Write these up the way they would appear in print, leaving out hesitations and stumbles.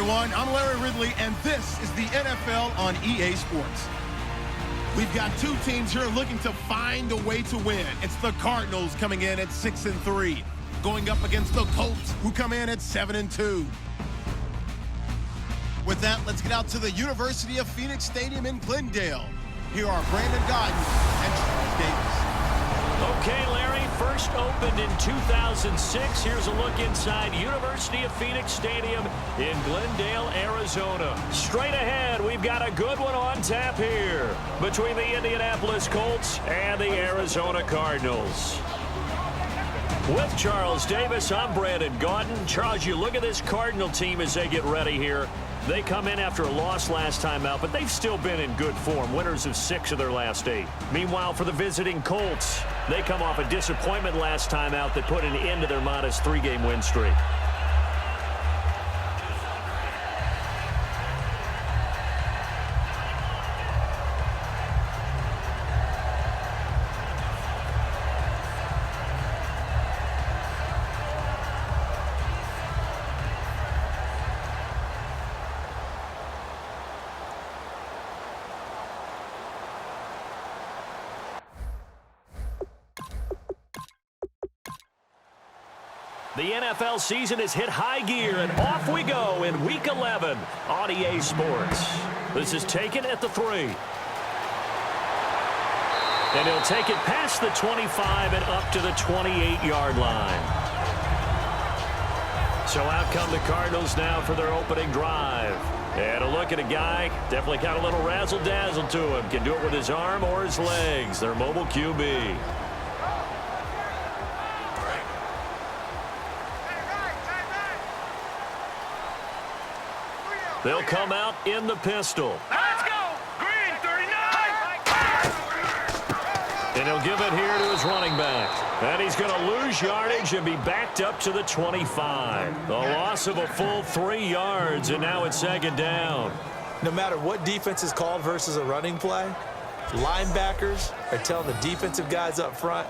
everyone. I'm Larry Ridley, and this is the NFL on EA Sports. We've got two teams here looking to find a way to win. It's the Cardinals coming in at 6-3, going up against the Colts, who come in at 7-2. With that, let's get out to the University of Phoenix Stadium in Glendale. Here are Brandon Godden and Charles Davis. Okay, Larry, first opened in 2006. Here's a look inside University of Phoenix Stadium in Glendale, Arizona. Straight ahead, we've got a good one on tap here between the Indianapolis Colts and the Arizona Cardinals. With Charles Davis, I'm Brandon Godden. Charles, you look at this Cardinal team as they get ready here. They come in after a loss last time out, but they've still been in good form, winners of 6 of their last 8. Meanwhile, for the visiting Colts, they come off a disappointment last time out that put an end to their modest 3-game win streak. The NFL season has hit high gear, and off we go in Week 11 on EA Sports. This is taken at the 3. And he'll take it past the 25 and up to the 28-yard line. So out come the Cardinals now for their opening drive. And a look at a guy, definitely got a little razzle-dazzle to him. Can do it with his arm or his legs. Their mobile QB. They'll come out in the pistol. Let's go! Green, 39! And he'll give it here to his running back. And he's going to lose yardage and be backed up to the 25. The loss of a full 3 yards, and now it's 2nd down. No matter what defense is called versus a running play, linebackers are telling the defensive guys up front,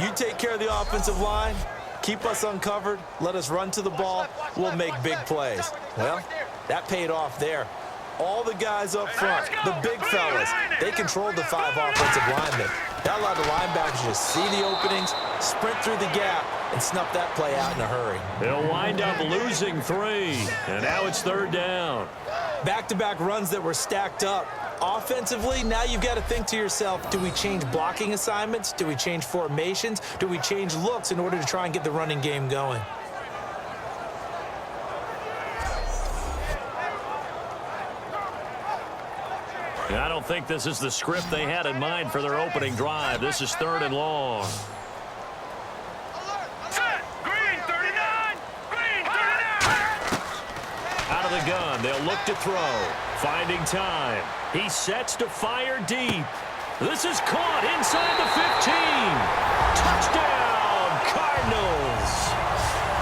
you take care of the offensive line, keep us uncovered, let us run to the ball, we'll make big plays. Well, that paid off there. All the guys up front, the big fellas, they controlled the 5 offensive linemen. That allowed the linebackers to see the openings, sprint through the gap, and snuff that play out in a hurry. They'll wind up losing 3, and now it's 3rd down. Back-to-back runs that were stacked up. Offensively, now you've got to think to yourself, do we change blocking assignments? Do we change formations? Do we change looks in order to try and get the running game going? I don't think this is the script they had in mind for their opening drive. This is 3rd and long. Set! Green, 39! Green, 39! Out of the gun, they'll look to throw. Finding time. He sets to fire deep. This is caught inside the 15. Touchdown, Cardinals.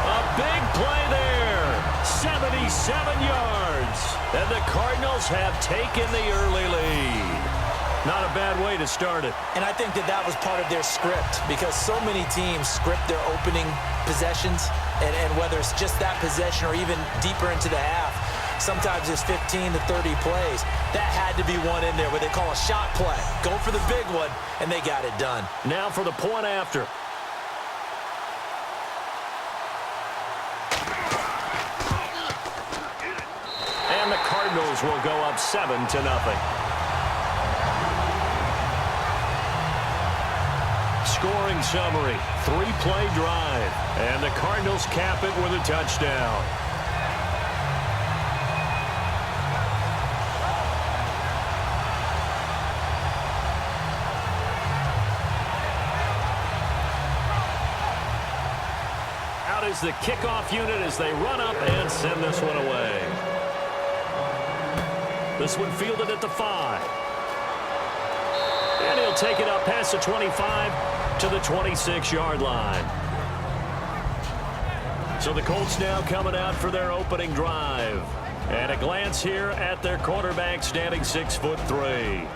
A big play there. 77 yards. And the Cardinals have taken the early lead. Not a bad way to start it. And I think that was part of their script, because so many teams script their opening possessions, and whether it's just that possession or even deeper into the half, sometimes it's 15 to 30 plays. That had to be one in there where they call a shot play. Go for the big one, and they got it done. Now for the point after. And the Cardinals will go up 7-0. Scoring summary, 3-play drive, and the Cardinals cap it with a touchdown. Out is the kickoff unit as they run up and send this one away. This one fielded at the 5. And he'll take it up past the 25 to the 26-yard line. So the Colts now coming out for their opening drive. And a glance here at their quarterback, standing 6'3".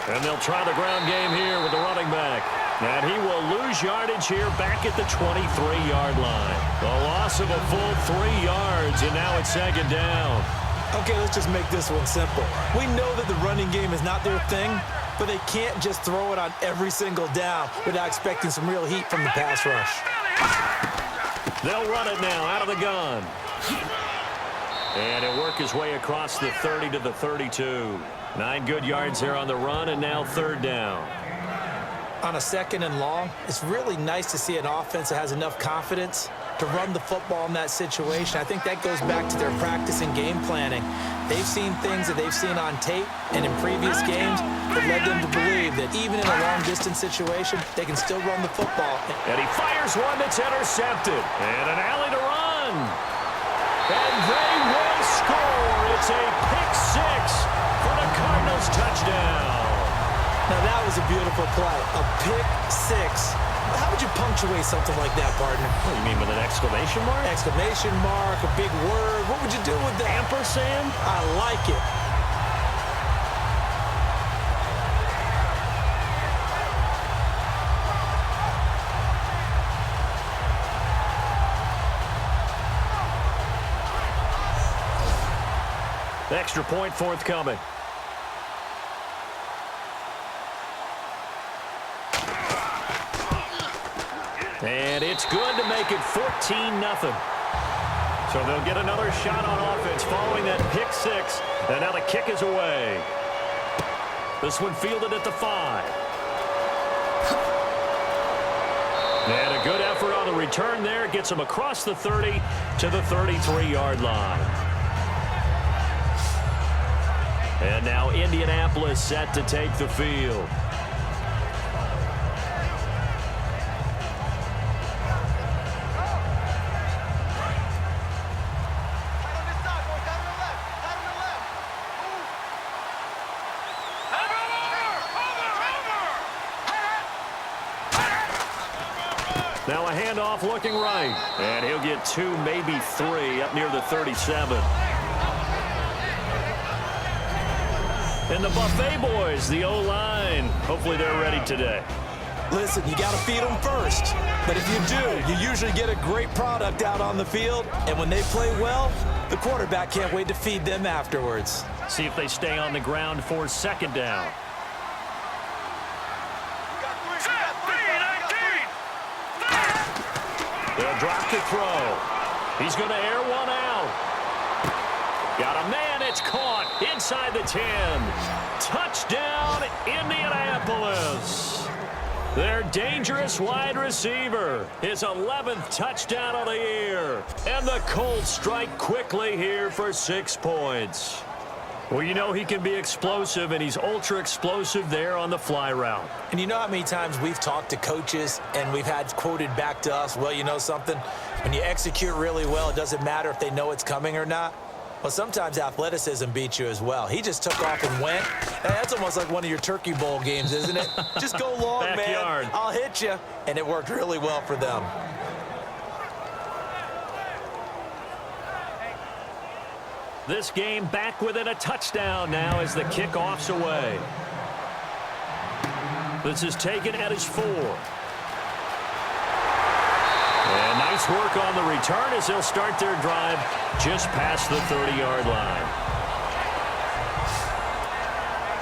And they'll try the ground game here with the running back. And he will lose yardage here back at the 23-yard line. The loss of a full 3 yards, and now it's second down. Okay, let's just make this one simple. We know that the running game is not their thing, but they can't just throw it on every single down without expecting some real heat from the pass rush. They'll run it now out of the gun. And he'll work his way across the 30 to the 32. 9 good yards there on the run, and now third down. On a second and long, it's really nice to see an offense that has enough confidence to run the football in that situation. I think that goes back to their practice and game planning. They've seen things that they've seen on tape and in previous games that led them to believe that even in a long-distance situation, they can still run the football. And he fires one that's intercepted. And an alley to run. And they will score. It's a pick six for the Cardinals touchdown. Now, that was a beautiful play. A pick six. How would you punctuate something like that, partner? What do you mean, with an exclamation mark? Exclamation mark, a big word. What would you do with that? Ampersand? I like it. Extra point forthcoming. And it's good to make it 14-0. So they'll get another shot on offense following that pick six. And now the kick is away. This one fielded at the 5. And a good effort on the return there. Gets him across the 30 to the 33-yard line. And now Indianapolis set to take the field. Now a handoff looking right. And he'll get 2, maybe 3 up near the 37. And the Buffet boys, the O-line, hopefully they're ready today. Listen, you got to feed them first. But if you do, you usually get a great product out on the field. And when they play well, the quarterback can't wait to feed them afterwards. See if they stay on the ground for second down. They'll drop to throw. He's going to air one out. Got a man. It's caught inside the 10. Touchdown, Indianapolis. Their dangerous wide receiver. His 11th touchdown of the year. And the Colts strike quickly here for 6 points. Well, you know he can be explosive, and he's ultra-explosive there on the fly route. And you know how many times we've talked to coaches and we've had quoted back to us, well, you know something? When you execute really well, it doesn't matter if they know it's coming or not. Well, sometimes athleticism beats you as well. He just took off and went. Hey, that's almost like one of your Turkey Bowl games, isn't it? Just go long, Backyard. man. I'll hit you. And it worked really well for them. This game back within a touchdown now as the kickoff's away. This is taken at his 4. And nice work on the return as they'll start their drive just past the 30-yard line.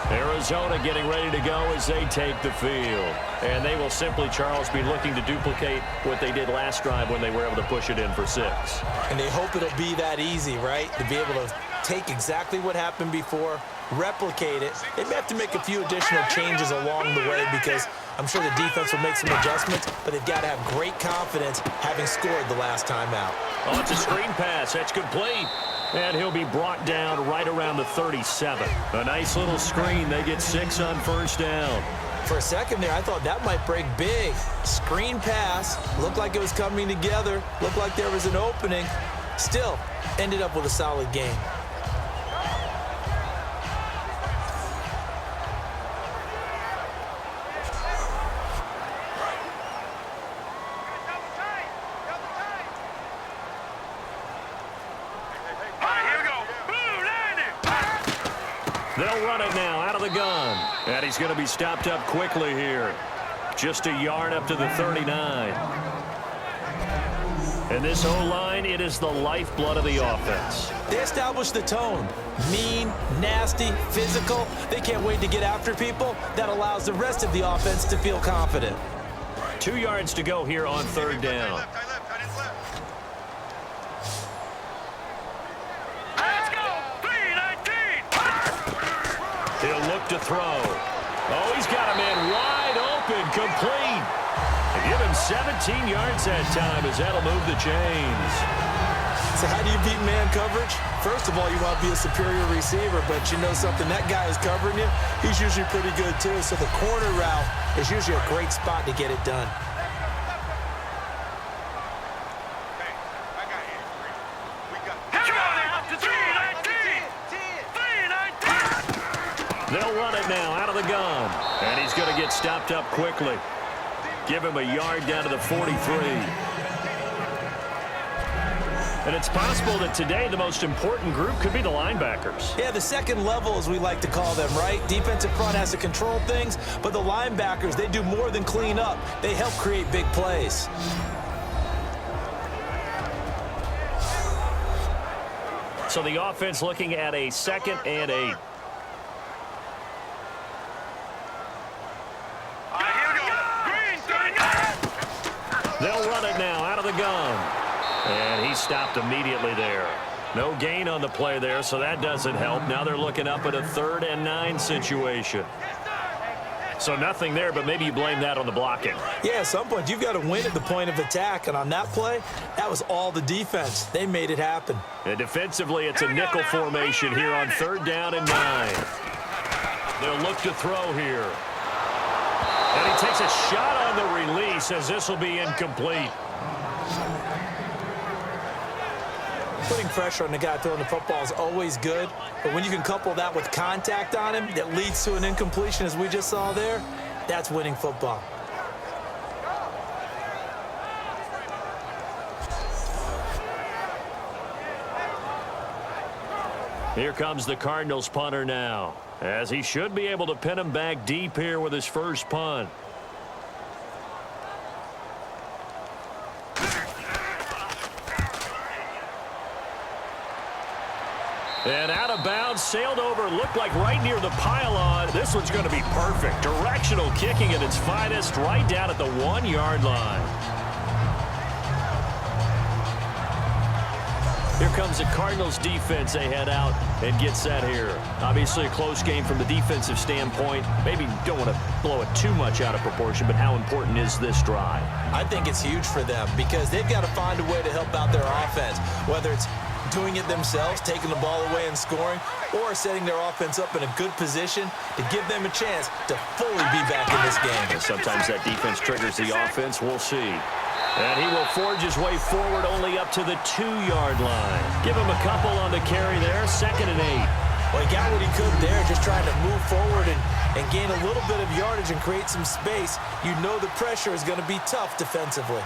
Arizona getting ready to go as they take the field. And they will simply, Charles, be looking to duplicate what they did last drive when they were able to push it in for 6. And they hope it'll be that easy, right? To be able to take exactly what happened before, replicate it. They may have to make a few additional changes along the way because I'm sure the defense will make some adjustments, but they've got to have great confidence having scored the last time out. Oh, it's a screen pass. That's complete. And he'll be brought down right around the 37. A nice little screen. They get 6 on first down. For a second there, I thought that might break big. Screen pass. Looked like it was coming together. Looked like there was an opening. Still, ended up with a solid game. They'll run it now out of the gun. And he's going to be stopped up quickly here. Just a yard up to the 39. And this O-line, it is the lifeblood of the offense. They established the tone. Mean, nasty, physical. They can't wait to get after people. That allows the rest of the offense to feel confident. 2 yards to go here on third down. Let's go. 3-19. He'll look to throw. Oh, he's got a man wide open, complete. They give him 17 yards that time as that'll move the chains. So how do you beat man coverage? First of all, you want to be a superior receiver, but you know something, that guy is covering you. He's usually pretty good too, so the corner route is usually a great spot to get it done. They'll run it now out of the gun. And he's going to get stopped up quickly. Give him a yard down to the 43. And it's possible that today the most important group could be the linebackers. Yeah, the second level, as we like to call them, right? Defensive front has to control things, but the linebackers, they do more than clean up. They help create big plays. So the offense looking at a 2nd and 8. They'll run it now out of the gun. And he's stopped immediately there. No gain on the play there, so that doesn't help. Now they're looking up at a 3rd and 9 situation. So nothing there, but maybe you blame that on the blocking. Yeah, at some point, you've got to win at the point of attack. And on that play, that was all the defense. They made it happen. And defensively, it's a nickel formation here on 3rd down and 9. They'll look to throw here. And he takes a shot on the release as this will be incomplete. Putting pressure on the guy throwing the football is always good, but when you can couple that with contact on him that leads to an incompletion, as we just saw there, that's winning football. Here comes the Cardinals punter now, as he should be able to pin him back deep here with his first punt. And out of bounds, sailed over, looked like right near the pylon. This one's going to be perfect. Directional kicking at its finest, right down at the 1-yard line. Here comes the Cardinals defense. They head out and get set here. Obviously a close game from the defensive standpoint. Maybe don't want to blow it too much out of proportion, but how important is this drive? I think it's huge for them because they've got to find a way to help out their offense, whether it's doing it themselves, taking the ball away and scoring, or setting their offense up in a good position to give them a chance to fully be back in this game. And sometimes that defense triggers the offense. We'll see. And he will forge his way forward only up to the 2-yard line. Give him a couple on the carry there, 2nd and 8. Well, he got what he could there, just trying to move forward and gain a little bit of yardage and create some space. You know the pressure is going to be tough defensively.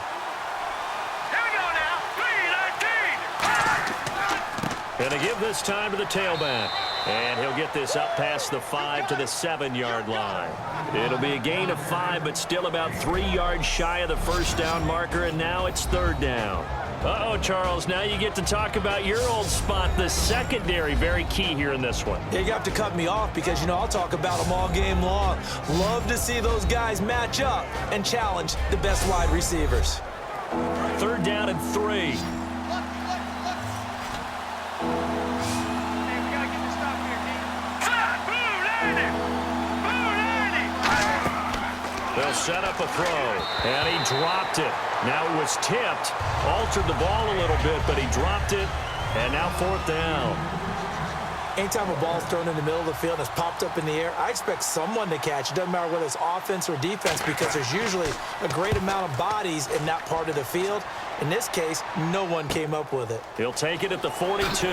And to give this time to the tailback. And he'll get this up past the 5 to the 7-yard line. It'll be a gain of 5, but still about 3 yards shy of the first down marker, and now it's 3rd down. Uh-oh, Charles, now you get to talk about your old spot, the secondary, very key here in this one. You have to cut me off because, you know, I'll talk about them all game long. Love to see those guys match up and challenge the best wide receivers. 3rd down and 3. They'll set up a throw, and he dropped it. Now it was tipped, altered the ball a little bit, but he dropped it, and now 4th down. Anytime a ball's thrown in the middle of the field and it's popped up in the air, I expect someone to catch. It doesn't matter whether it's offense or defense because there's usually a great amount of bodies in that part of the field. In this case, no one came up with it. He'll take it at the 42.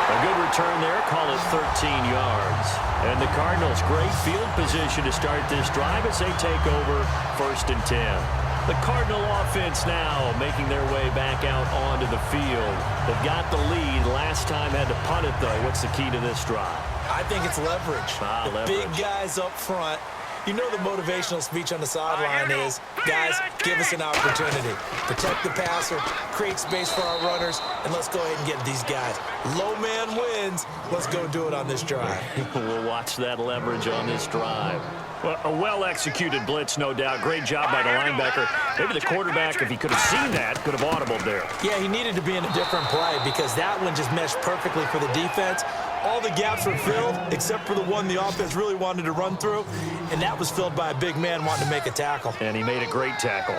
A good return there, call it 13 yards. And the Cardinals, great field position to start this drive as they take over 1st and 10. The Cardinal offense now making their way back out onto the field. They've got the lead. Last time had to punt it, though. What's the key to this drive? I think it's leverage. The big guys up front. You know the motivational speech on the sideline is, guys, give us an opportunity. Protect the passer, create space for our runners, and let's go ahead and get these guys. Low man wins. Let's go do it on this drive. We'll watch that leverage on this drive. Well, a well-executed blitz, no doubt. Great job by the linebacker. Maybe the quarterback, if he could have seen that, could have audibled there. Yeah, he needed to be in a different play because that one just meshed perfectly for the defense. All the gaps were filled except for the one the offense really wanted to run through, and that was filled by a big man wanting to make a tackle. And he made a great tackle.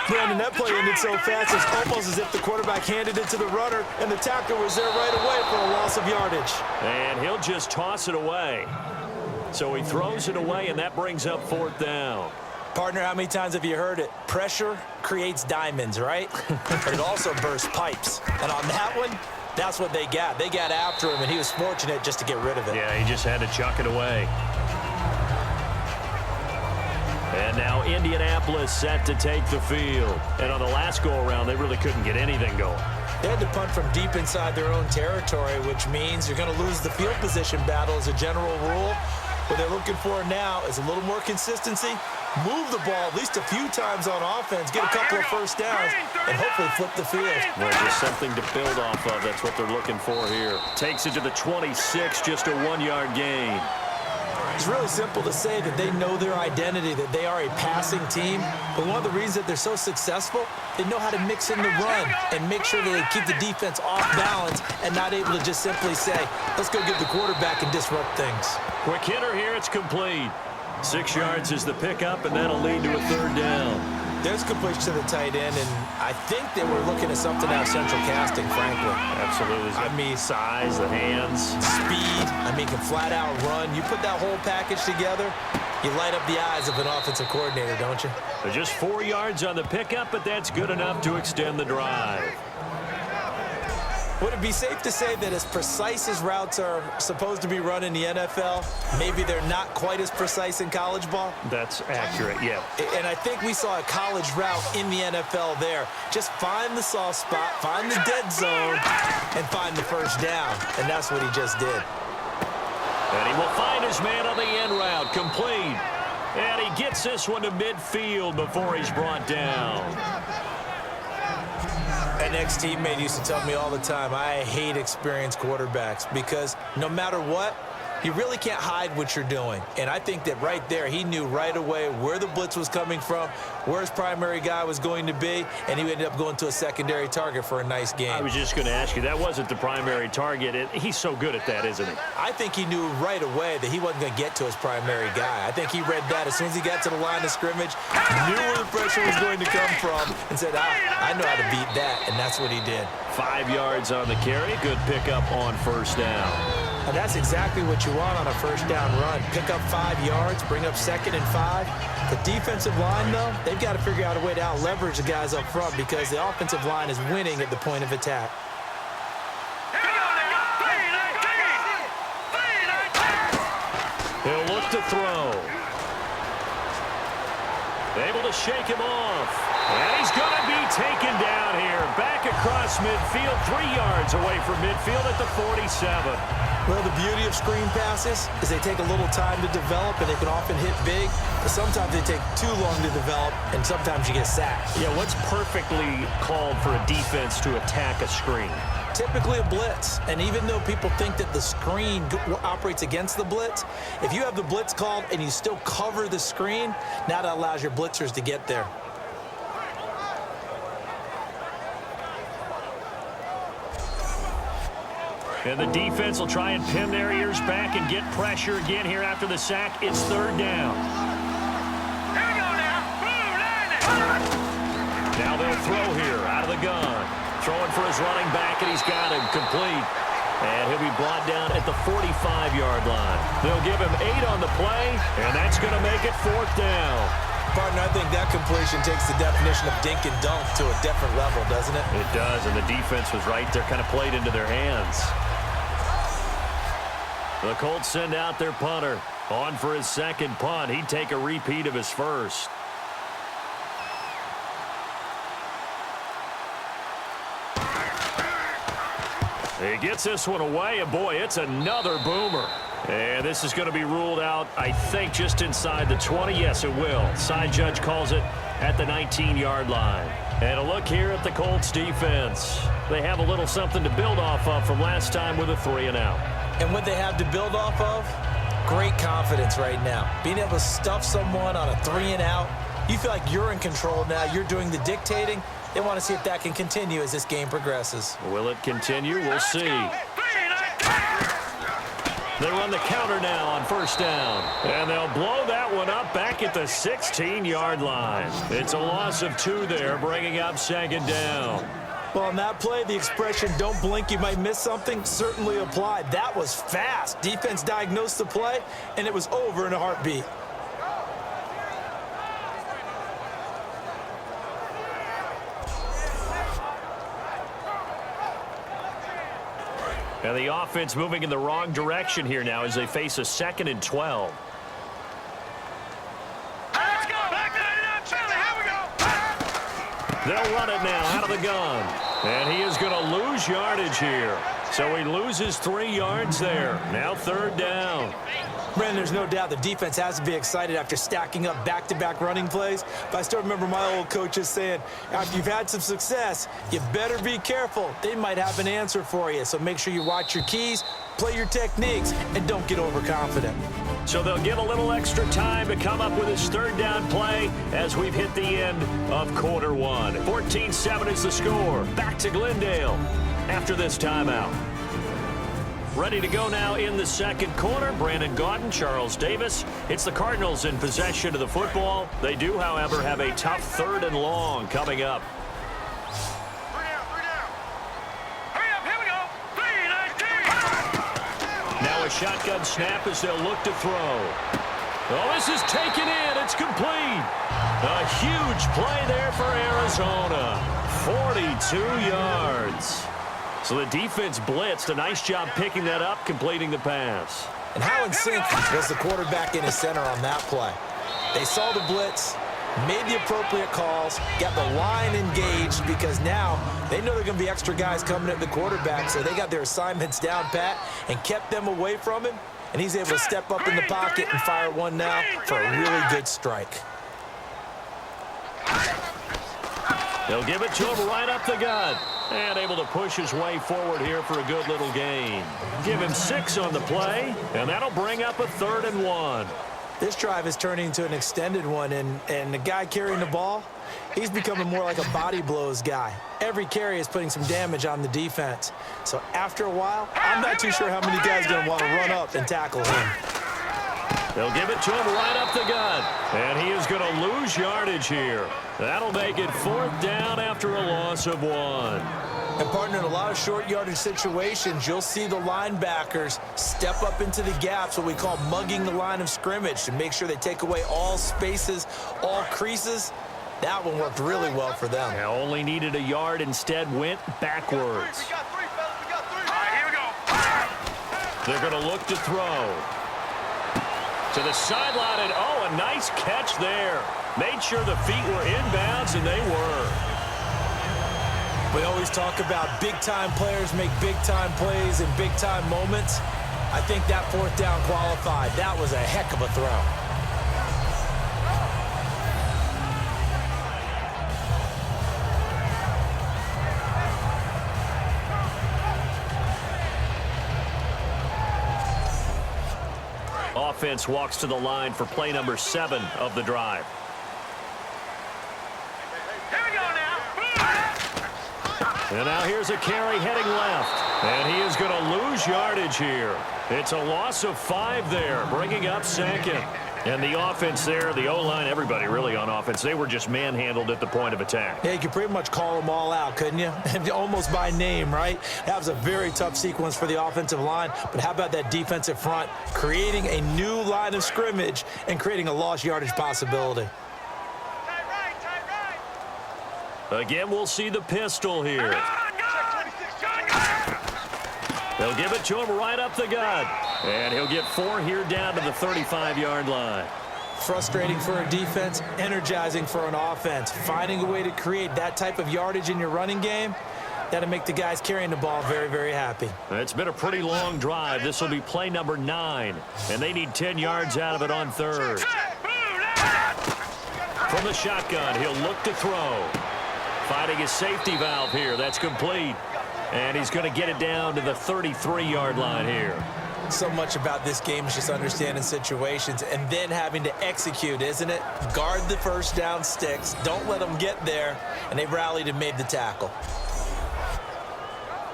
Brandon, that play ended so fast, it's almost as if the quarterback handed it to the runner, and the tackler was there right away for a loss of yardage. And he'll just toss it away. So he throws it away, and that brings up 4th down. Partner, how many times have you heard it? Pressure creates diamonds, right? But it also bursts pipes. And on that one, that's what they got. They got after him, and he was fortunate just to get rid of it. Yeah, he just had to chuck it away. And now Indianapolis set to take the field. And on the last go-around, they really couldn't get anything going. They had to punt from deep inside their own territory, which means you're going to lose the field position battle as a general rule. What they're looking for now is a little more consistency, move the ball at least a few times on offense, get a couple of first downs, and hopefully flip the field. Well, just something to build off of. That's what they're looking for here. Takes it to the 26, just a 1-yard gain. It's really simple to say that they know their identity, that they are a passing team. But one of the reasons that they're so successful, they know how to mix in the run and make sure that they keep the defense off balance and not able to just simply say, let's go get the quarterback and disrupt things. Quick hitter here, it's complete. 6 yards is the pickup, and that'll lead to a 3rd down. There's completion to the tight end, and I think they were looking at something out of central casting, frankly. Absolutely. I mean, size, the hands. Speed. I mean, can flat out run. You put that whole package together, you light up the eyes of an offensive coordinator, don't you? They're just 4 yards on the pickup, but that's good enough to extend the drive. Would it be safe to say that as precise as routes are supposed to be run in the NFL, maybe they're not quite as precise in college ball? That's accurate, yeah. And I think we saw a college route in the NFL there. Just find the soft spot, find the dead zone, and find the first down. And that's what he just did. And he will find his man on the end route, complete. And he gets this one to midfield before he's brought down. An ex-teammate used to tell me all the time, I hate experienced quarterbacks because no matter what, you really can't hide what you're doing. And I think that right there, he knew right away where the blitz was coming from, where his primary guy was going to be, and he ended up going to a secondary target for a nice game. I was just going to ask you, that wasn't the primary target. He's so good at that, isn't he? I think he knew right away that he wasn't going to get to his primary guy. I think he read that as soon as he got to the line of scrimmage, knew where the pressure was going to come from, and said, I know how to beat that, and that's what he did. 5 yards on the carry, good pickup on 1st down. And that's exactly what you want on a first down run. Pick up 5 yards, bring up 2nd and 5. The defensive line, though, they've got to figure out a way to out-leverage the guys up front because the offensive line is winning at the point of attack. He'll look to throw. Able to shake him off. And he's going to be taken down here. Back across midfield, 3 yards away from midfield at the 47. Well, the beauty of screen passes is they take a little time to develop, and they can often hit big. But sometimes they take too long to develop, and sometimes you get sacked. Yeah, what's perfectly called for a defense to attack a screen? Typically a blitz. And even though people think that the screen operates against the blitz, if you have the blitz called and you still cover the screen, now that allows your blitzers to get there. And the defense will try and pin their ears back and get pressure again here after the sack. It's 3rd down. Here we go now. Now they'll throw here out of the gun. Throwing for his running back, and he's got him complete. And he'll be brought down at the 45-yard line. They'll give him 8 on the play, and that's going to make it 4th down. Partner, I think that completion takes the definition of dink and dunk to a different level, doesn't it? It does, and the defense was right there, kind of played into their hands. The Colts send out their punter. On for his 2nd punt. He'd take a repeat of his first. He gets this one away, and boy, it's another boomer. And this is going to be ruled out, I think, just inside the 20. Yes, it will. Side judge calls it at the 19-yard line. And a look here at the Colts defense. They have a little something to build off of from last time with a 3-and-out. And what they have to build off of? Great confidence right now. Being able to stuff someone on a 3-and-out. You feel like you're in control now. You're doing the dictating. They want to see if that can continue as this game progresses. Will it continue? We'll see. They run the counter now on first down. And they'll blow that one up back at the 16-yard line. It's a loss of 2 there, bringing up second down. Well, on that play, the expression, don't blink, you might miss something, certainly applied. That was fast. Defense diagnosed the play, and it was over in a heartbeat. And the offense moving in the wrong direction here now as they face a 2nd and 12. Let's go. Here we go. They'll run it now out of the gun. And he is going to lose yardage here. So he loses 3 yards there. Now 3rd down. Brandon, there's no doubt the defense has to be excited after stacking up back-to-back running plays. But I still remember my old coaches saying, after you've had some success, you better be careful. They might have an answer for you. So make sure you watch your keys, play your techniques, and don't get overconfident. So they'll get a little extra time to come up with his 3rd down play as we've hit the end of quarter 1. 14-7 is the score. Back to Glendale after this timeout. Ready to go now in the 2nd quarter. Brandon Gaudin, Charles Davis. It's the Cardinals in possession of the football. They do, however, have a tough 3rd and long coming up. 3 down. Hurry up, here we go. 3-19. Now a shotgun snap as they'll look to throw. Oh, this is taken in. It's complete. A huge play there for Arizona. 42 yards. So the defense blitzed. A nice job picking that up, completing the pass. And how in sync was the quarterback in his center on that play? They saw the blitz, made the appropriate calls, got the line engaged because now they know there are going to be extra guys coming at the quarterback, so they got their assignments down pat and kept them away from him, and he's able to step up in the pocket and fire one now for a really good strike. They'll give it to him right up the gut. And able to push his way forward here for a good little gain. Give him 6 on the play, and that'll bring up a 3rd and 1. This drive is turning into an extended one, and the guy carrying the ball, he's becoming more like a body blows guy. Every carry is putting some damage on the defense. So after a while, I'm not too sure how many guys are going to want to run up and tackle him. They'll give it to him right up the gut. And he is going to lose yardage here. That'll make it 4th down after a loss of 1. And, partner, in a lot of short yardage situations, you'll see the linebackers step up into the gaps, what we call mugging the line of scrimmage, to make sure they take away all spaces, all creases. That one worked really well for them. Now only needed a yard, instead went backwards. We got 3, fellas. We got 3. All right, here we go. They're going to look to throw. To the sideline, and oh, a nice catch there. Made sure the feet were inbounds, and they were. We always talk about big-time players make big-time plays in big-time moments. I think that 4th down qualified. That was a heck of a throw. Offense walks to the line for play number 7 of the drive. Here we go now. And now here's a carry heading left. And he is going to lose yardage here. It's a loss of 5 there, bringing up 2nd. And the offense there, the O-line, everybody really on offense, they were just manhandled at the point of attack. Yeah, you could pretty much call them all out, couldn't you? Almost by name, right? That was a very tough sequence for the offensive line. But how about that defensive front creating a new line of scrimmage and creating a lost yardage possibility? Tight right. Again, we'll see the pistol here. They'll give it to him right up the gut. And he'll get 4 here down to the 35-yard line. Frustrating for a defense, energizing for an offense. Finding a way to create that type of yardage in your running game, That'll make the guys carrying the ball very, very happy. It's been a pretty long drive. This will be play number 9, and they need 10 yards out of it on third. From the shotgun, he'll look to throw. Finding his safety valve here. That's complete. And he's going to get it down to the 33-yard line here. So much about this game is just understanding situations and then having to execute, isn't it? Guard the first down sticks. Don't let them get there. And they rallied and made the tackle.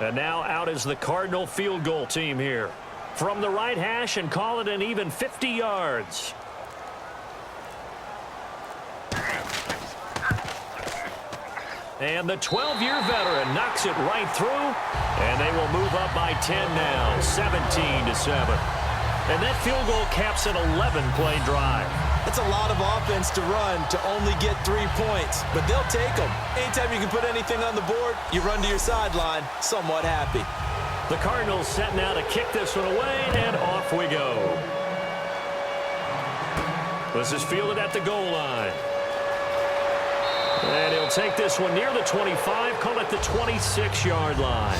And now out is the Cardinal field goal team here. From the right hash and call it an even 50 yards. And the 12-year veteran knocks it right through, and they will move up by 10 now, 17-7. And that field goal caps an 11-play drive. It's a lot of offense to run to only get 3 points, but they'll take them. Anytime you can put anything on the board, you run to your sideline, somewhat happy. The Cardinals set now to kick this one away, and off we go. This is fielded at the goal line. And he'll take this one near the 25, call it the 26-yard line.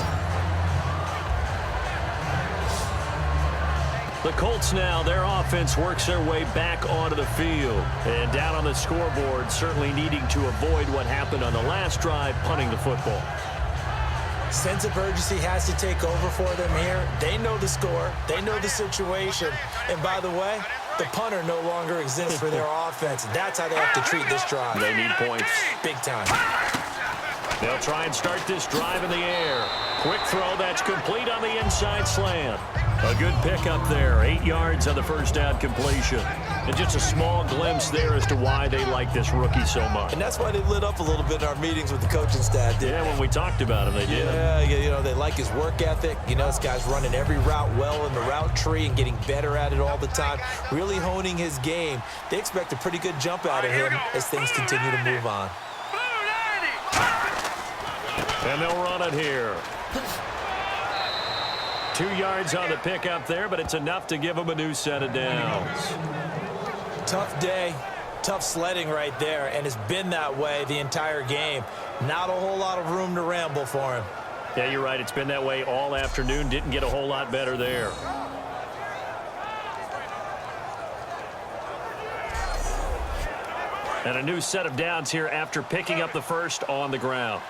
The Colts now, their offense works their way back onto the field. And down on the scoreboard, certainly needing to avoid what happened on the last drive, punting the football. Sense of urgency has to take over for them here. They know the score. They know the situation. And by the way, the punter no longer exists for their offense. That's how they have to treat this drive. They need points. Big time. They'll try and start this drive in the air. Quick throw, that's complete on the inside slant. A good pickup there, 8 yards on the first down completion. And just a small glimpse there as to why they like this rookie so much. And that's why they lit up a little bit in our meetings with the coaching staff. Yeah, when we talked about him, they did. Yeah, you know, they like his work ethic. You know, this guy's running every route well in the route tree and getting better at it all the time, really honing his game. They expect a pretty good jump out of him as things continue to move on. And they'll run it here. 2 yards on the pickup there, but it's enough to give them a new set of downs. Tough day, tough sledding right there, and it's been that way the entire game. Not a whole lot of room to ramble for him. Yeah, you're right. It's been that way all afternoon. Didn't get a whole lot better there. And a new set of downs here after picking up the first on the ground.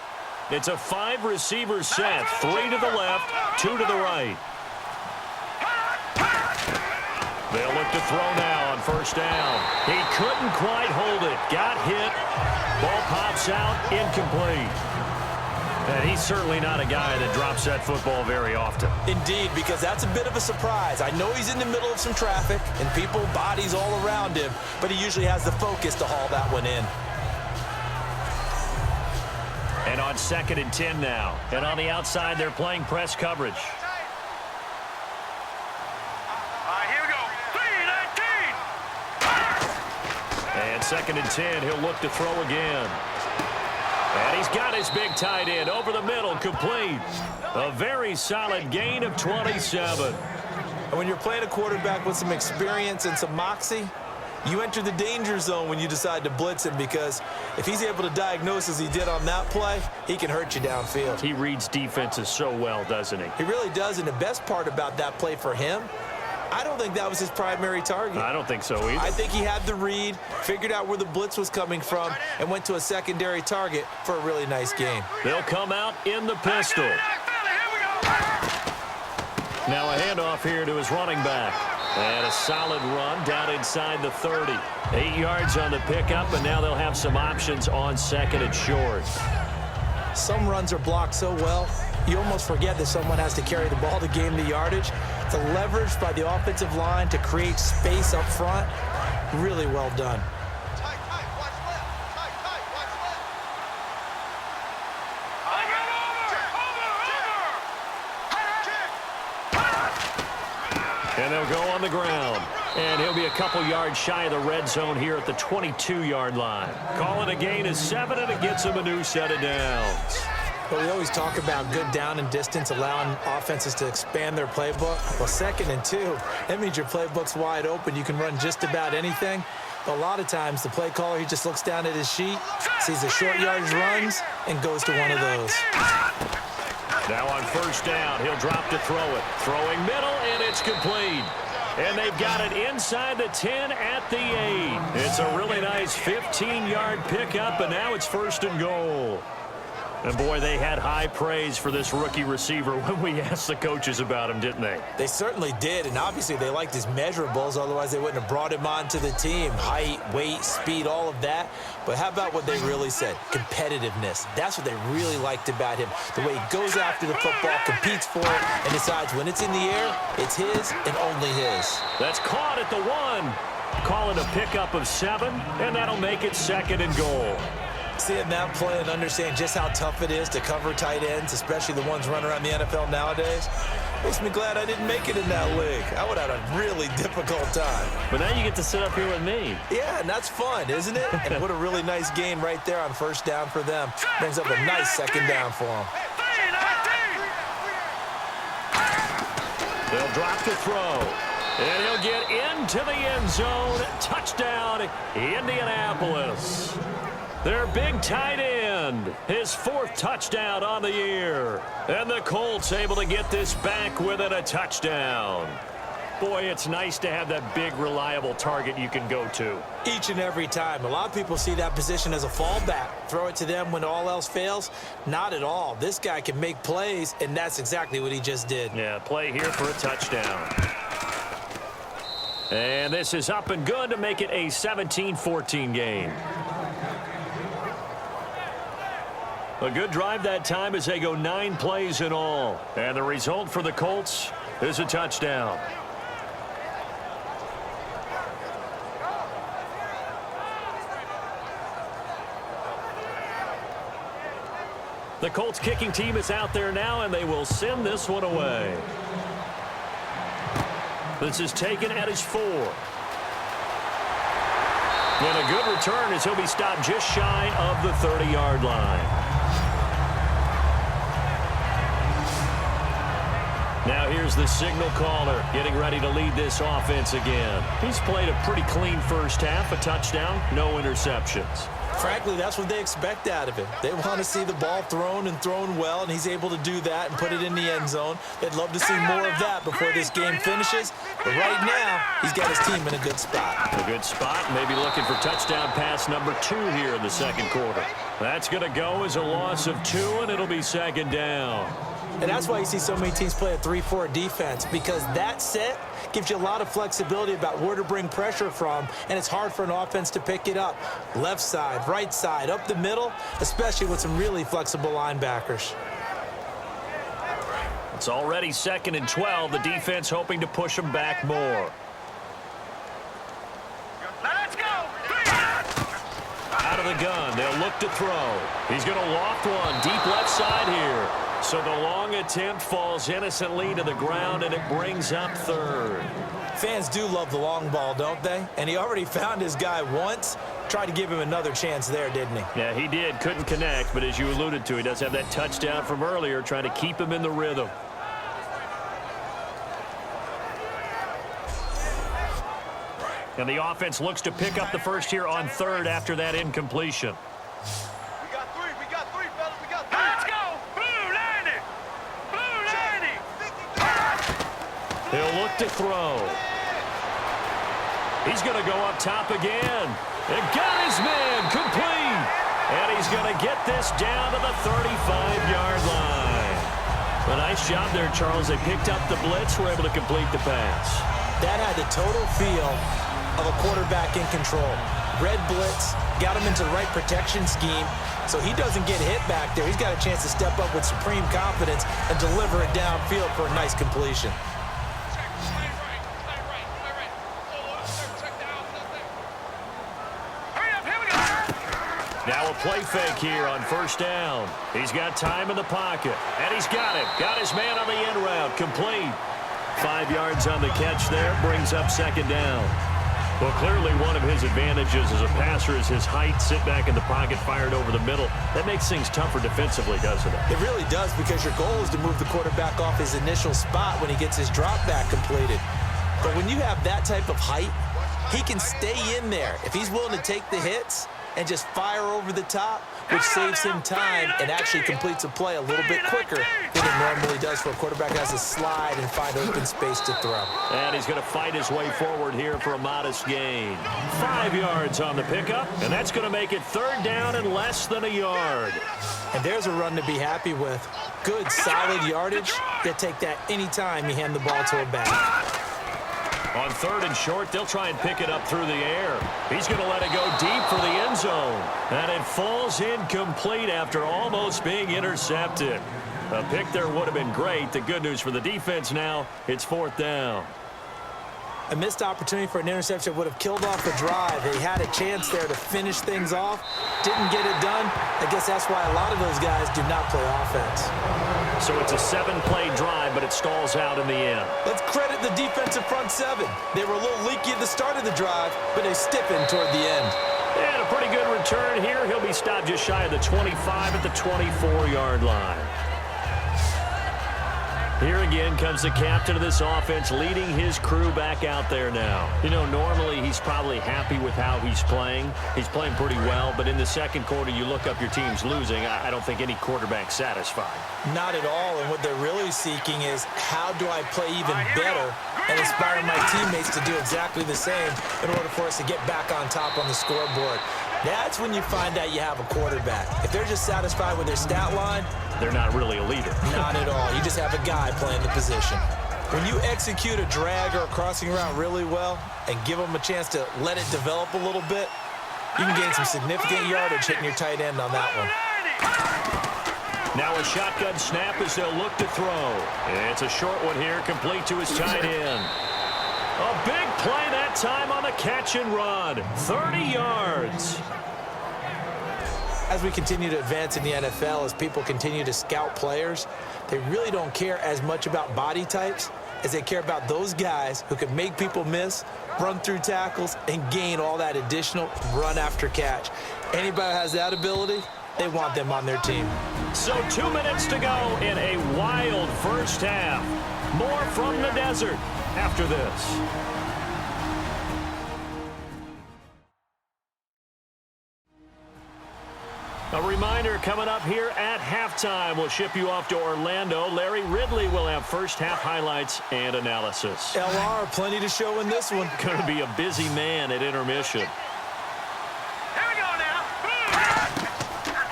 It's a 5-receiver set, 3 to the left, 2 to the right. They'll look to throw now on first down. He couldn't quite hold it. Got hit. Ball pops out, incomplete. And he's certainly not a guy that drops that football very often. Indeed, because that's a bit of a surprise. I know he's in the middle of some traffic and people, bodies all around him, but he usually has the focus to haul that one in. And on 2nd and 10 now. And on the outside, they're playing press coverage. Here we go. 3-19. And 2nd and 10, he'll look to throw again. And he's got his big tight end over the middle, complete. A very solid gain of 27. And when you're playing a quarterback with some experience and some moxie, you enter the danger zone when you decide to blitz him, because if he's able to diagnose as he did on that play, he can hurt you downfield. He reads defenses so well, doesn't he? He really does, and the best part about that play for him, I don't think that was his primary target. I don't think so either. I think he had the read, figured out where the blitz was coming from, and went to a secondary target for a really nice game. They'll come out in the pistol. Now a handoff here to his running back. And a solid run down inside the 30. 8 yards on the pickup, and now they'll have some options on 2nd and short. Some runs are blocked so well, you almost forget that someone has to carry the ball to gain the yardage. The leverage by the offensive line to create space up front, really well done. And they'll go on the ground. And he'll be a couple yards shy of the red zone here at the 22-yard line. Call it a gain of 7, and it gets him a new set of downs. But we always talk about good down and distance, allowing offenses to expand their playbook. Well, 2nd and 2, that means your playbook's wide open. You can run just about anything. But a lot of times, the play caller, he just looks down at his sheet, sees the short yardage runs, and goes to one of those. Now on first down, he'll drop to throw it. Throwing middle, and it's complete. And they've got it inside the 10 at the 8. It's a really nice 15-yard pickup, and now it's first and goal. And, boy, they had high praise for this rookie receiver when we asked the coaches about him, didn't they? They certainly did, and obviously they liked his measurables. Otherwise, they wouldn't have brought him onto the team. Height, weight, speed, all of that. But how about what they really said? Competitiveness. That's what they really liked about him. The way he goes after the football, competes for it, and decides when it's in the air, it's his and only his. That's caught at the 1. Call it a pickup of 7, and that'll make it second and goal. Seeing that play and understand just how tough it is to cover tight ends, especially the ones running around the NFL nowadays, makes me glad I didn't make it in that league. I would have had a really difficult time. But now you get to sit up here with me. Yeah, and that's fun, isn't it? And what a really nice gain right there on first down for them. Brings up a nice second down for them. They'll drop to throw. And he'll get into the end zone. Touchdown, Indianapolis. Their big tight end, his 4th touchdown on the year. And the Colts able to get this back within a touchdown. Boy, it's nice to have that big, reliable target you can go to. Each and every time. A lot of people see that position as a fallback. Throw it to them when all else fails. Not at all. This guy can make plays, and that's exactly what he just did. Yeah, play here for a touchdown. And this is up and good to make it a 17-14 game. A good drive that time as they go 9 plays in all. And the result for the Colts is a touchdown. The Colts kicking team is out there now, and they will send this one away. This is taken at his 4. And a good return as he'll be stopped just shy of the 30-yard line. Now here's the signal caller getting ready to lead this offense again. He's played a pretty clean first half, a touchdown, no interceptions. Frankly, that's what they expect out of him. They want to see the ball thrown and thrown well, and he's able to do that and put it in the end zone. They'd love to see more of that before this game finishes. But right now, he's got his team in a good spot. A good spot, maybe looking for touchdown pass number 2 here in the second quarter. That's going to go as a loss of 2, and it'll be second down. And that's why you see so many teams play a 3-4 defense, because that set gives you a lot of flexibility about where to bring pressure from, and it's hard for an offense to pick it up. Left side, right side, up the middle, especially with some really flexible linebackers. It's already 2nd and 12. The defense hoping to push them back more. Let's go! Out of the gun, they'll look to throw. He's going to loft one deep left side here. So the long attempt falls innocently to the ground, and it brings up 3rd. Fans do love the long ball, don't they? And he already found his guy once. Tried to give him another chance there, didn't he? Yeah, he did. Couldn't connect, but as you alluded to, he does have that touchdown from earlier, trying to keep him in the rhythm. And the offense looks to pick up the first here on 3rd after that incompletion. We got 3, fellas, we got 3. Let's go! Blue landing! Blue landing! He'll look to throw. He's going to go up top again. And got his man complete. And he's going to get this down to the 35-yard line. A nice job there, Charles. They picked up the blitz, were able to complete the pass. That had the total feel of a quarterback in control. Red blitz, got him into the right protection scheme, so he doesn't get hit back there. He's got a chance to step up with supreme confidence and deliver it downfield for a nice completion. Now a play fake here on first down. He's got time in the pocket, and he's got it. Got his man on the end route, complete. 5 yards on the catch there, brings up second down. Well, clearly one of his advantages as a passer is his height, sit back in the pocket, fired over the middle. That makes things tougher defensively, doesn't it? It really does, because your goal is to move the quarterback off his initial spot when he gets his drop back completed. But when you have that type of height, he can stay in there. If he's willing to take the hits and just fire over the top, which saves him time and actually completes a play a little bit quicker than it normally does for a quarterback that has to slide and find open space to throw. And he's going to fight his way forward here for a modest gain. 5 yards on the pickup, and that's going to make it 3rd down and less than a yard. And there's a run to be happy with. Good, solid yardage. You take that anytime you hand the ball to a back. On 3rd and short, they'll try and pick it up through the air. He's going to let it go deep for the end zone. And it falls incomplete after almost being intercepted. A pick there would have been great. The good news for the defense now, it's 4th down. A missed opportunity for an interception would have killed off the drive. They had a chance there to finish things off. Didn't get it done. I guess that's why a lot of those guys do not play offense. So it's a 7-play drive, but it stalls out in the end. Let's credit the defensive front 7. They were a little leaky at the start of the drive, but they stiffened toward the end. And a pretty good return here. He'll be stopped just shy of the 25 at the 24-yard line. Here again comes the captain of this offense leading his crew back out there now. You know, normally he's probably happy with how he's playing. He's playing pretty well, but in the second quarter you look up your team's losing. I don't think any quarterback's satisfied. Not at all, and what they're really seeking is how do I play even better and inspire my teammates to do exactly the same in order for us to get back on top on the scoreboard. That's when you find out you have a quarterback. If they're just satisfied with their stat line, they're not really a leader. Not at all. You just have a guy playing the position. When you execute a drag or a crossing route really well and give them a chance to let it develop a little bit, you can gain some significant yardage hitting your tight end on that one. Now a shotgun snap as they'll look to throw. It's a short one here, complete to his tight end. A big play that time on the catch and run. 30 yards. As we continue to advance in the NFL, as people continue to scout players, they really don't care as much about body types as they care about those guys who can make people miss, run through tackles, and gain all that additional run after catch. Anybody who has that ability, they want them on their team. So 2 minutes to go in a wild first half. More from the desert after this. A reminder coming up here at halftime. We'll ship you off to Orlando. Larry Ridley will have first half highlights and analysis. LR, plenty to show in this one. Going to be a busy man at intermission. Here we go now.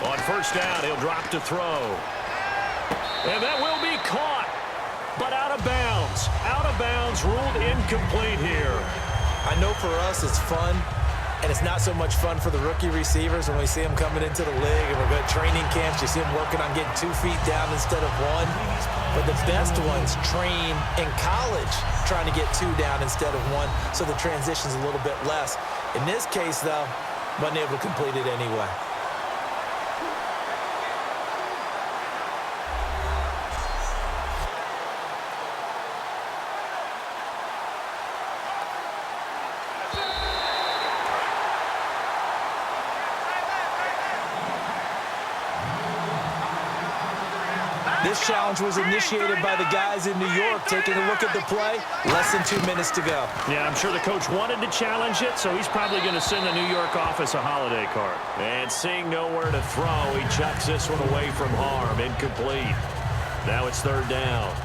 On first down, he'll drop to throw. And that will be caught, but out of bounds. Out of bounds, ruled incomplete here. I know for us it's fun. And it's not so much fun for the rookie receivers when we see them coming into the league and we're going to training camps. You see them working on getting 2 feet down instead of 1. But the best ones train in college trying to get 2 down instead of 1, so the transition's a little bit less. In this case, though, wasn't able to complete it anyway. This challenge was initiated by the guys in New York. Taking a look at the play, less than 2 minutes to go. Yeah, I'm sure the coach wanted to challenge it, so he's probably going to send the New York office a holiday card. And seeing nowhere to throw, he chucks this one away from harm. Incomplete. Now it's 3rd down.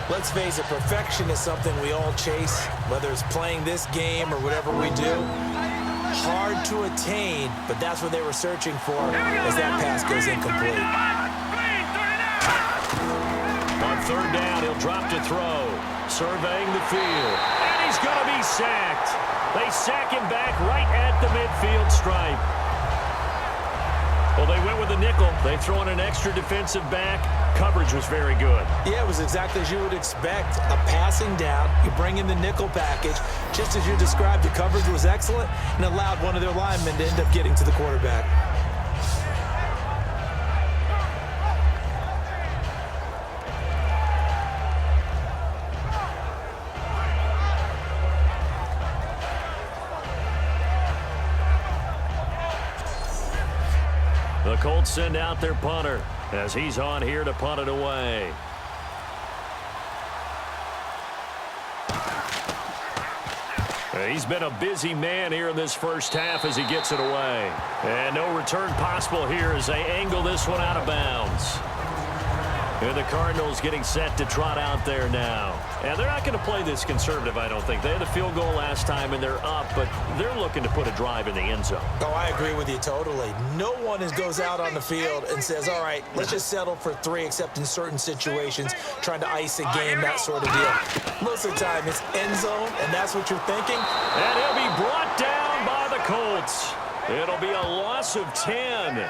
Let's face it, perfection is something we all chase, whether it's playing this game or whatever we do. Hard to attain, but that's what they were searching for as that pass goes incomplete. On 3rd down, he'll drop to throw. Surveying the field. And he's going to be sacked. They sack him back right at the midfield stripe. Well, they went with a nickel. They throw in an extra defensive back. Coverage was very good. Yeah, it was exactly as you would expect. A passing down. You bring in the nickel package. Just as you described, the coverage was excellent and allowed one of their linemen to end up getting to the quarterback. The Colts send out their punter as he's on here to punt it away. He's been a busy man here in this first half as he gets it away. And no return possible here as they angle this one out of bounds. And the Cardinals getting set to trot out there now. And they're not going to play this conservative, I don't think. They had a field goal last time, and they're up, but they're looking to put a drive in the end zone. Oh, I agree with you totally. No one goes out on the field and says, all right, let's just settle for 3, except in certain situations, trying to ice a game, that sort of deal. Most of the time, it's end zone, and that's what you're thinking. And he'll be brought down by the Colts. It'll be a loss of 10,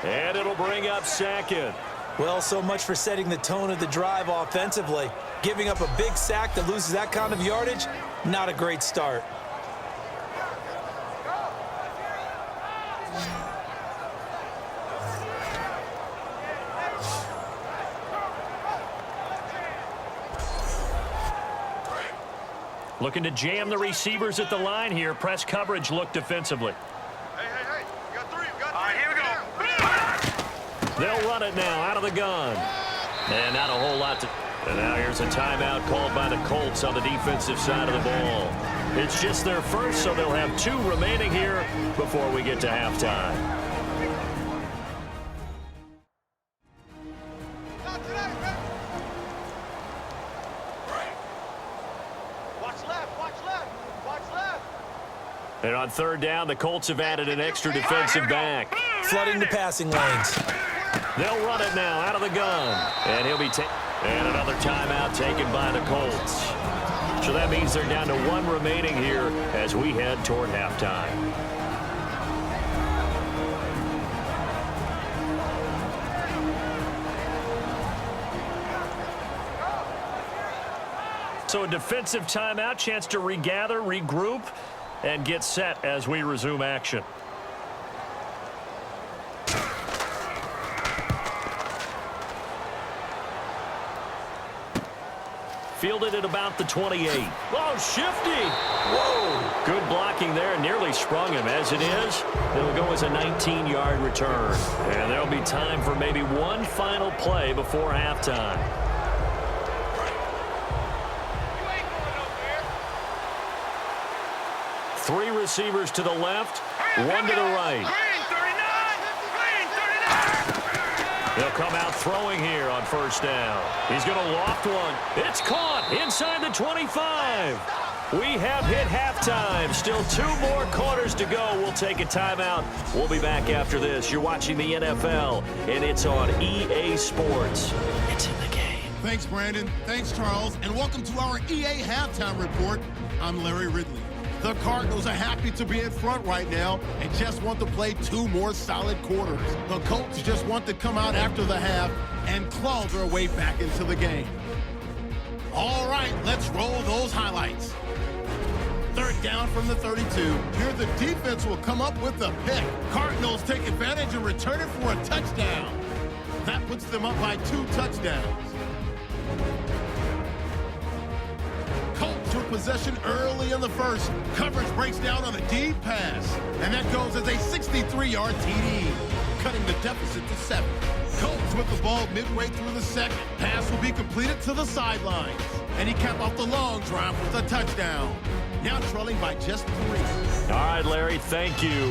and it'll bring up second. Well, so much for setting the tone of the drive offensively. Giving up a big sack that loses that kind of yardage, not a great start. Looking to jam the receivers at the line here. Press coverage look defensively. Hey. We got 3. We got 3. All right, here we go. They'll run it now out of the gun. And not a whole lot to... And now here's a timeout called by the Colts on the defensive side of the ball. It's just their first, so they'll have 2 remaining here before we get to halftime. Not today, man. Watch left. Watch left. And on third down, the Colts have added an extra defensive back. Flooding the passing lanes. They'll run it now out of the gun. And he'll be and another timeout taken by the Colts. So that means they're down to 1 remaining here as we head toward halftime. So a defensive timeout, chance to regather, regroup, and get set as we resume action. Fielded at about the 28. Oh, shifty. Whoa. Good blocking there. Nearly sprung him. As it is, it'll go as a 19-yard return. And there'll be time for maybe one final play before halftime. You ain't going nowhere. 3 receivers to the left, 1 to the right. Green 39. They'll come out throwing here on first down. He's going to loft one. It's caught inside the 25. We have hit halftime. Still 2 more quarters to go. We'll take a timeout. We'll be back after this. You're watching the NFL, and it's on EA Sports. It's in the game. Thanks, Brandon. Thanks, Charles. And welcome to our EA Halftime Report. I'm Larry Ridley. The Cardinals are happy to be in front right now and just want to play 2 more solid quarters. The Colts just want to come out after the half and claw their way back into the game. All right, let's roll those highlights. Third down from the 32. Here the defense will come up with the pick. Cardinals take advantage and return it for a touchdown. That puts them up by 2 touchdowns. Colts with possession early in the first. Coverage breaks down on a deep pass. And that goes as a 63-yard TD, cutting the deficit to 7. Colts with the ball midway through the second. Pass will be completed to the sidelines. And he capped off the long drive with a touchdown. Now trailing by just 3. All right, Larry, thank you.